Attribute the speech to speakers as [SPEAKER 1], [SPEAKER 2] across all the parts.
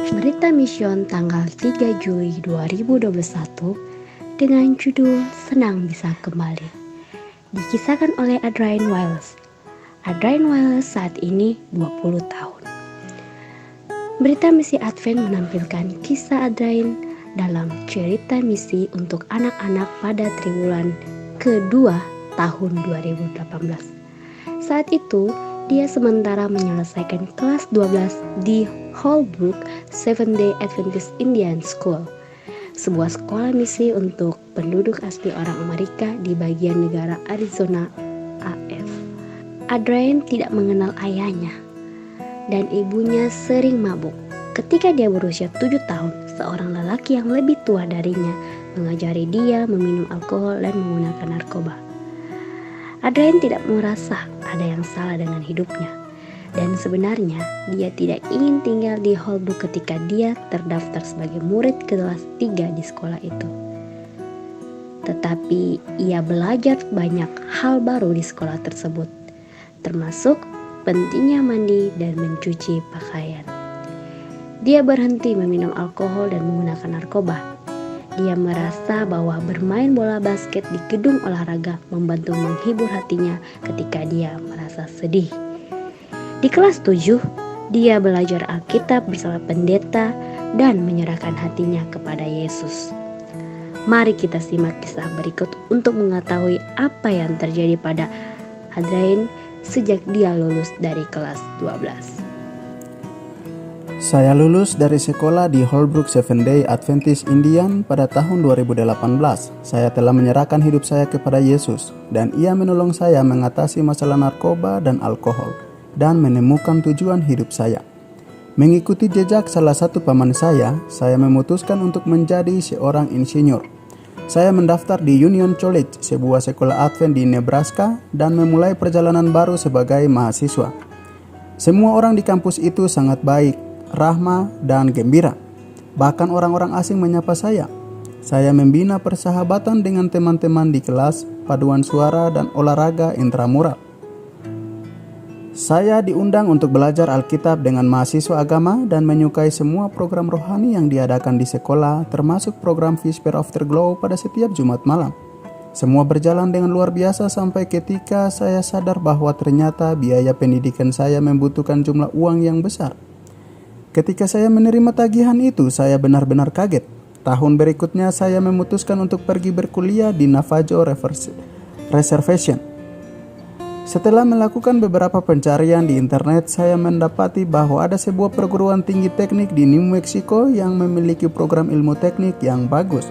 [SPEAKER 1] Berita Mission tanggal 3 Juli 2021 dengan judul Senang Bisa Kembali. Dikisahkan oleh Adrian Wiles. Adrian Wiles saat ini 20 tahun. Berita Misi Advent menampilkan kisah Adrian dalam cerita misi untuk anak-anak pada triwulan kedua tahun 2018. Saat itu, dia sementara menyelesaikan kelas 12 di Holbrook Seventh-day Adventist Indian School, sebuah sekolah misi untuk penduduk asli orang Amerika di bagian negara Arizona AF. Adrian tidak mengenal ayahnya, dan ibunya sering mabuk. Ketika dia berusia 7 tahun, seorang lelaki yang lebih tua darinya mengajari dia meminum alkohol dan menggunakan narkoba. Adrian tidak merasa ada yang salah dengan hidupnya, dan sebenarnya dia tidak ingin tinggal di Holbrook ketika dia terdaftar sebagai murid kelas 3 di sekolah itu. Tetapi ia belajar banyak hal baru di sekolah tersebut, termasuk pentingnya mandi dan mencuci pakaian. Dia berhenti meminum alkohol dan menggunakan narkoba. Dia merasa bahwa bermain bola basket di gedung olahraga membantu menghibur hatinya ketika dia merasa sedih. Di kelas 7, dia belajar Alkitab bersama pendeta dan menyerahkan hatinya kepada Yesus. Mari kita simak kisah berikut untuk mengetahui apa yang terjadi pada Adrian sejak dia lulus dari kelas 12.
[SPEAKER 2] Saya lulus dari sekolah di Holbrook Seventh-day Adventist Indian pada tahun 2018. Saya telah menyerahkan hidup saya kepada Yesus, dan Ia menolong saya mengatasi masalah narkoba dan alkohol, dan menemukan tujuan hidup saya. Mengikuti jejak salah satu paman saya memutuskan untuk menjadi seorang insinyur. Saya mendaftar di Union College, sebuah sekolah Advent di Nebraska, dan memulai perjalanan baru sebagai mahasiswa. Semua orang di kampus itu sangat baik, rahmah, dan gembira. Bahkan orang-orang asing menyapa saya. Saya membina persahabatan dengan teman-teman di kelas, paduan suara, dan olahraga intramural. Saya diundang untuk belajar Alkitab dengan mahasiswa agama dan menyukai semua program rohani yang diadakan di sekolah, termasuk program Whisper Afterglow pada setiap Jumat malam. Semua berjalan dengan luar biasa sampai ketika saya sadar bahwa ternyata biaya pendidikan saya membutuhkan jumlah uang yang besar. Ketika saya menerima tagihan itu, saya benar-benar kaget. Tahun berikutnya saya memutuskan untuk pergi berkuliah di Navajo Reservation. Setelah melakukan beberapa pencarian di internet, saya mendapati bahwa ada sebuah perguruan tinggi teknik di New Mexico yang memiliki program ilmu teknik yang bagus.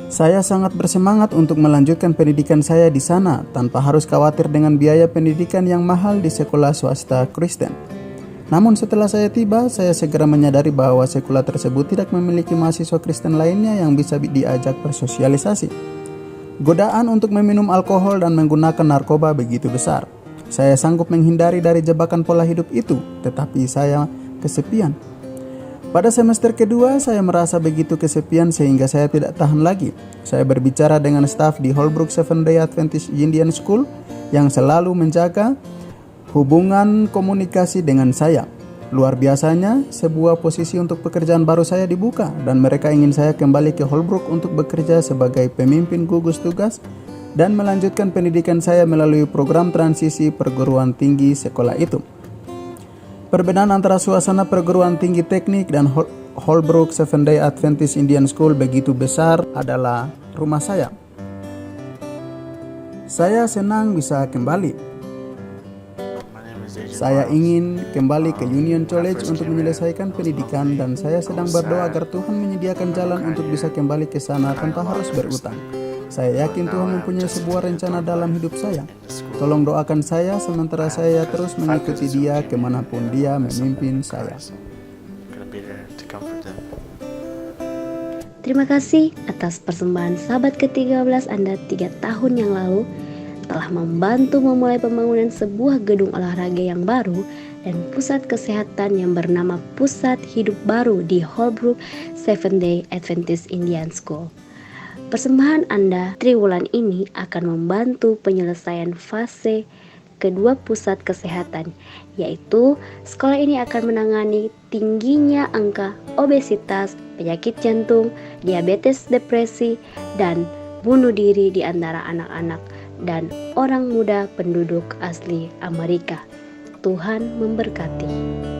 [SPEAKER 2] Saya sangat bersemangat untuk melanjutkan pendidikan saya di sana tanpa harus khawatir dengan biaya pendidikan yang mahal di sekolah swasta Kristen. Namun setelah saya tiba, saya segera menyadari bahwa sekolah tersebut tidak memiliki mahasiswa Kristen lainnya yang bisa diajak bersosialisasi. Godaan untuk meminum alkohol dan menggunakan narkoba begitu besar. Saya sanggup menghindari dari jebakan pola hidup itu, tetapi saya kesepian. Pada semester kedua, saya merasa begitu kesepian sehingga saya tidak tahan lagi. Saya berbicara dengan staf di Holbrook Seventh-day Adventist Indian School yang selalu menjaga hubungan komunikasi dengan saya. Luar biasanya, sebuah posisi untuk pekerjaan baru saya dibuka, dan mereka ingin saya kembali ke Holbrook untuk bekerja sebagai pemimpin gugus tugas dan melanjutkan pendidikan saya melalui program transisi perguruan tinggi sekolah itu. Perbedaan antara suasana perguruan tinggi teknik dan Holbrook Seventh-day Adventist Indian School begitu besar adalah rumah saya. Saya senang bisa kembali. Saya ingin kembali ke Union College untuk menyelesaikan pendidikan, dan saya sedang berdoa agar Tuhan menyediakan jalan untuk bisa kembali ke sana tanpa harus berutang. Saya yakin Tuhan mempunyai sebuah rencana dalam hidup saya. Tolong doakan saya sementara saya terus mengikuti Dia kemanapun Dia memimpin saya.
[SPEAKER 1] Terima kasih atas persembahan sahabat ke-13 Anda 3 tahun yang lalu, telah membantu memulai pembangunan sebuah gedung olahraga yang baru dan pusat kesehatan yang bernama Pusat Hidup Baru di Holbrook Seventh-day Adventist Indian School. Persembahan Anda triwulan ini akan membantu penyelesaian fase kedua pusat kesehatan, yaitu sekolah ini akan menangani tingginya angka obesitas, penyakit jantung, diabetes, depresi, dan bunuh diri di antara anak-anak dan orang muda penduduk asli Amerika. Tuhan memberkati.